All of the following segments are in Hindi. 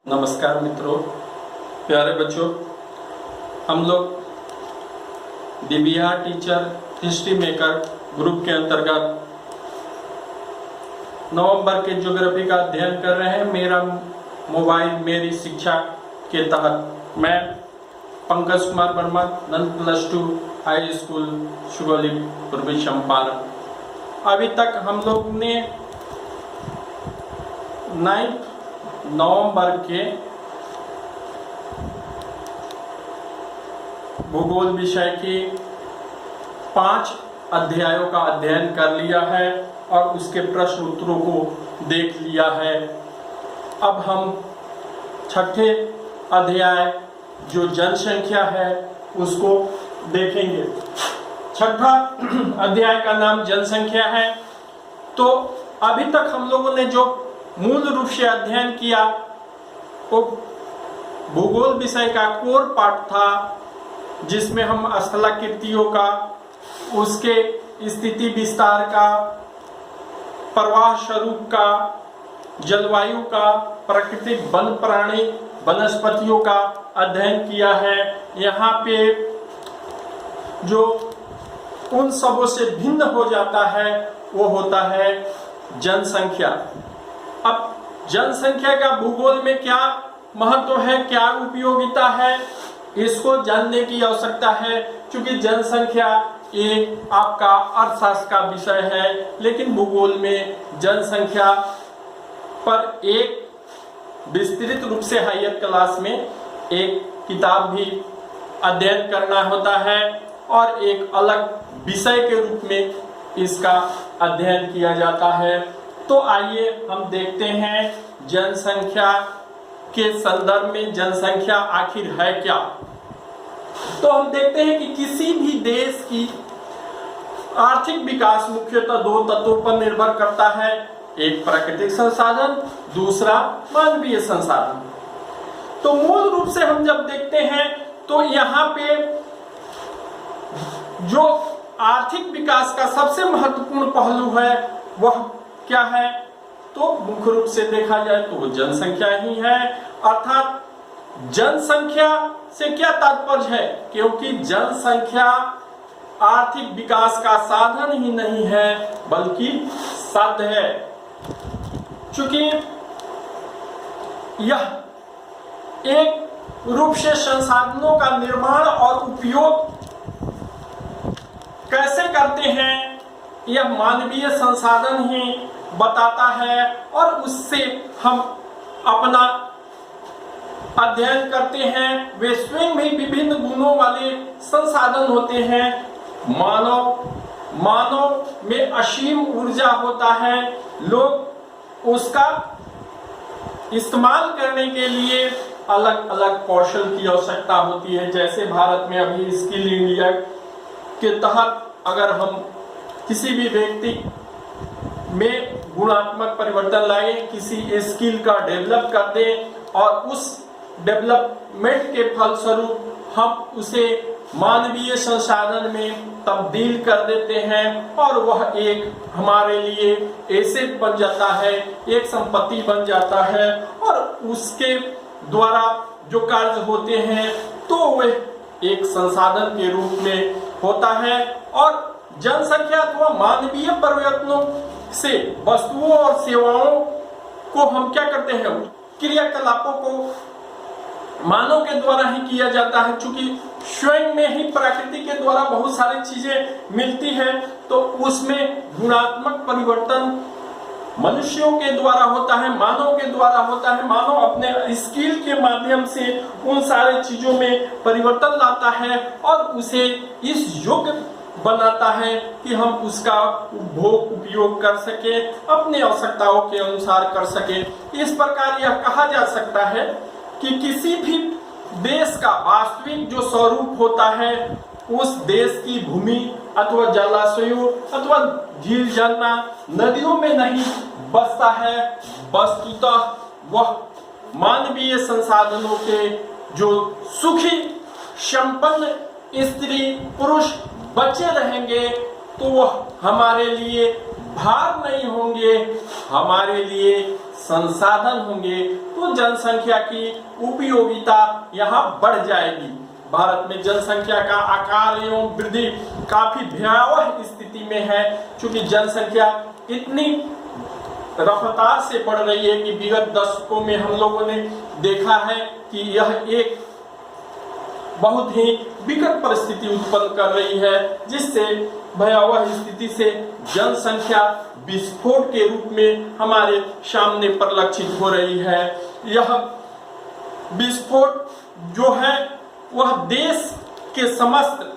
नमस्कार मित्रों, प्यारे बच्चों, हम लोग DBR teacher history maker group के अंतर्गत नवंबर के ज्योग्राफी का अध्ययन कर रहे हैं। मेरा मोबाइल मेरी शिक्षा के तहत मैं पंकज कुमार वर्मा, नंद +2 हाई स्कूल सुगौली, पूर्वी चंपारण। अभी तक हम लोग ने 9 नवंबर के भूगोल विषय के 5 अध्यायों का अध्ययन कर लिया है और उसके प्रश्न उत्तरों को देख लिया है। अब हम छठे अध्याय जो जनसंख्या है उसको देखेंगे। छठा अध्याय का नाम जनसंख्या है। तो अभी तक हम लोगों ने जो मूल रूप से अध्ययन किया वो भूगोल विषय का कोर पार्ट था, जिसमें हम स्थलाकृतियों का, उसके स्थिति विस्तार का, प्रवाह स्वरूप का, जलवायु का, प्राकृतिक वन प्राणी वनस्पतियों का अध्ययन किया है। यहाँ पे जो उन सबों से भिन्न हो जाता है वो होता है जनसंख्या। अब जनसंख्या का भूगोल में क्या महत्व है, क्या उपयोगिता है, इसको जानने की आवश्यकता है। क्योंकि जनसंख्या एक आपका अर्थशास्त्र का विषय है, लेकिन भूगोल में जनसंख्या पर एक विस्तृत रूप से हायर क्लास में एक किताब भी अध्ययन करना होता है और एक अलग विषय के रूप में इसका अध्ययन किया जाता है। तो आइए हम देखते हैं जनसंख्या के संदर्भ में जनसंख्या आखिर है क्या। तो हम देखते हैं कि किसी भी देश की आर्थिक विकास मुख्यतः 2 तत्वों पर निर्भर करता है। एक प्राकृतिक संसाधन, दूसरा मानवीय संसाधन। तो मूल रूप से हम जब देखते हैं तो यहाँ पे जो आर्थिक विकास का सबसे महत्वपूर्ण पहलू है वह क्या है, तो मुख्य रूप से देखा जाए तो वो जनसंख्या ही है। अर्थात जनसंख्या से क्या तात्पर्य है, क्योंकि जनसंख्या आर्थिक विकास का साधन ही नहीं है बल्कि साध्य है। चूंकि यह एक रूप से संसाधनों का निर्माण और उपयोग कैसे करते हैं यह मानवीय संसाधन ही बताता है, और उससे हम अपना अध्ययन करते हैं। वे स्वयं भी विभिन्न गुणों वाले संसाधन होते हैं। मानव में असीम ऊर्जा होता है। लोग उसका इस्तेमाल करने के लिए अलग अलग कौशल की आवश्यकता होती है। जैसे भारत में अभी स्किल इंडिया के तहत अगर हम किसी भी व्यक्ति में गुणात्मक परिवर्तन लाए, किसी स्किल का डेवलप कर दें और उस डेवलपमेंट के फलस्वरूप हम उसे मानवीय संसाधन में तब्दील कर देते हैं और वह एक हमारे लिए एसेट बन जाता है, एक संपत्ति बन जाता है, और उसके द्वारा जो कार्य होते हैं तो वह एक संसाधन के रूप में होता है। और जनसंख्या अथवा मानवीय परिवर्तनों से वस्तुओं और सेवाओं को हम क्या करते हैं, क्रियाकलापों को मानव के द्वारा ही किया जाता है। चूंकि स्वयं में ही प्रकृति के द्वारा बहुत सारी चीजें मिलती है, तो उसमें गुणात्मक परिवर्तन मनुष्यों के द्वारा होता है, मानव के द्वारा होता है। मानव अपने स्किल के माध्यम से उन सारे चीजों में परिवर्तन लाता है और उसे इस योग्य बनाता है कि हम उसका उपभोग उपयोग कर सके, अपनी आवश्यकताओं के अनुसार कर सके। इस प्रकार यह कहा जा सकता है कि किसी भी देश का वास्तविक जो स्वरूप होता है उस देश की भूमि अथवा जलाशयों अथवा झील झरना नदियों में नहीं बसता है, वस्तुतः वह मानवीय संसाधनों के जो सुखी संपन्न स्त्री पुरुष बचे रहेंगे तो वह हमारे लिए भार नहीं होंगे, हमारे लिए संसाधन होंगे। तो तो जनसंख्या की उपयोगिता यहाँ बढ़ जाएगी। भारत में जनसंख्या का आकार एवं वृद्धि काफी भयावह स्थिति में है, क्योंकि जनसंख्या इतनी रफ्तार से बढ़ रही है कि विगत दशकों में हम लोगों ने देखा है कि यह एक बहुत ही विकट परिस्थिति उत्पन्न कर रही है, जिससे भयावह स्थिति से जनसंख्या विस्फोट के रूप में हमारे सामने परिलक्षित हो रही है। यह विस्फोट जो है वह देश के समस्त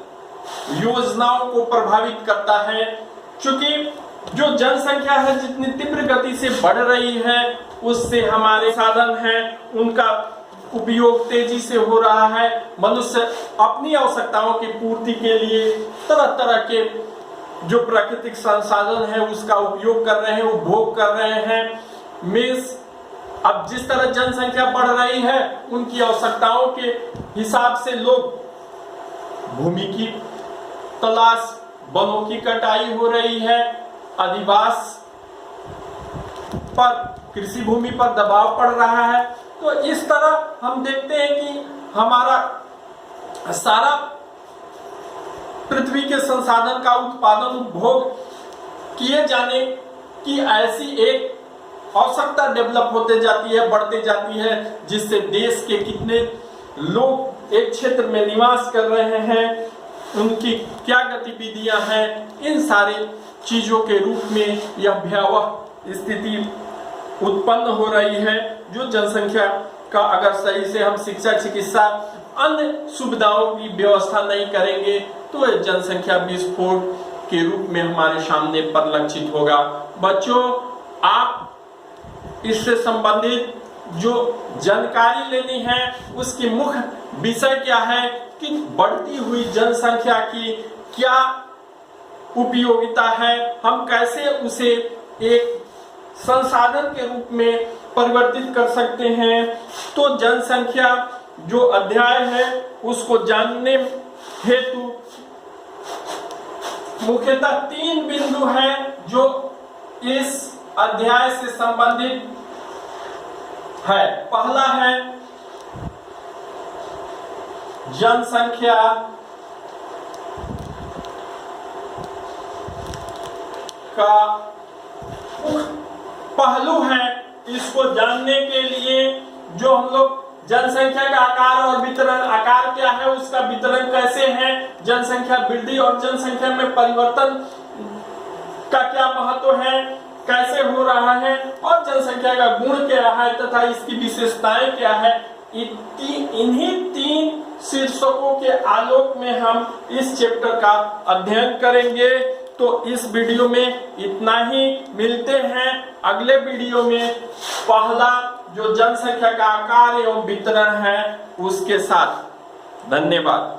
योजनाओं को प्रभावित करता है, क्योंकि जो जनसंख्या है जितनी तीव्र गति से बढ़ रही है उससे हमारे साधन हैं उनका उपयोग तेजी से हो रहा है। मनुष्य अपनी आवश्यकताओं की पूर्ति के लिए तरह तरह के जो प्राकृतिक संसाधन है उसका उपयोग कर रहे हैं, उपभोग कर रहे हैं। मेष अब जिस तरह जनसंख्या बढ़ रही है उनकी आवश्यकताओं के हिसाब से लोग भूमि की तलाश, वनों की कटाई हो रही है, अधिवास पर, कृषि भूमि पर दबाव पड़ रहा है। तो इस तरह हम देखते हैं कि हमारा सारा पृथ्वी के संसाधन का उत्पादन, उपभोग किए जाने की ऐसी एक आवश्यकता डेवलप होते जाती है, बढ़ते जाती है, जिससे देश के कितने लोग एक क्षेत्र में निवास कर रहे हैं, उनकी क्या गतिविधियां हैं, इन सारे चीजों के रूप में यह भयावह स्थिति उत्पन्न हो रही है। जो जनसंख्या का अगर सही से हम शिक्षा, चिकित्सा, अन्य सुविधाओं की व्यवस्था नहीं करेंगे तो यह जनसंख्या विस्फोट के रूप में हमारे सामने परिलक्षित होगा। बच्चों, आप इससे संबंधित जो जानकारी लेनी है उसकी मुख्य विषय क्या है कि बढ़ती हुई जनसंख्या की क्या उपयोगिता है, हम कैसे उसे एक संसाधन के रूप में परिवर्तित कर सकते हैं। तो जनसंख्या जो अध्याय है उसको जानने हेतु मुख्यतः 3 बिंदु हैं जो इस अध्याय से संबंधित है। पहला है जनसंख्या का पहलू है। इसको जानने के लिए जो हम लोग जनसंख्या का आकार और वितरण, आकार क्या है, उसका वितरण कैसे है, जनसंख्या वृद्धि और जनसंख्या में परिवर्तन का क्या महत्व है, कैसे हो रहा है, और जनसंख्या का गुण क्या है तथा इसकी विशेषताएं क्या है, इन्हीं 3 शीर्षकों के आलोक में हम इस चैप्टर का अध्ययन करेंगे। तो इस वीडियो में इतना ही, मिलते हैं अगले वीडियो में पहला जो जनसंख्या का आकार एवं वितरण है उसके साथ। धन्यवाद।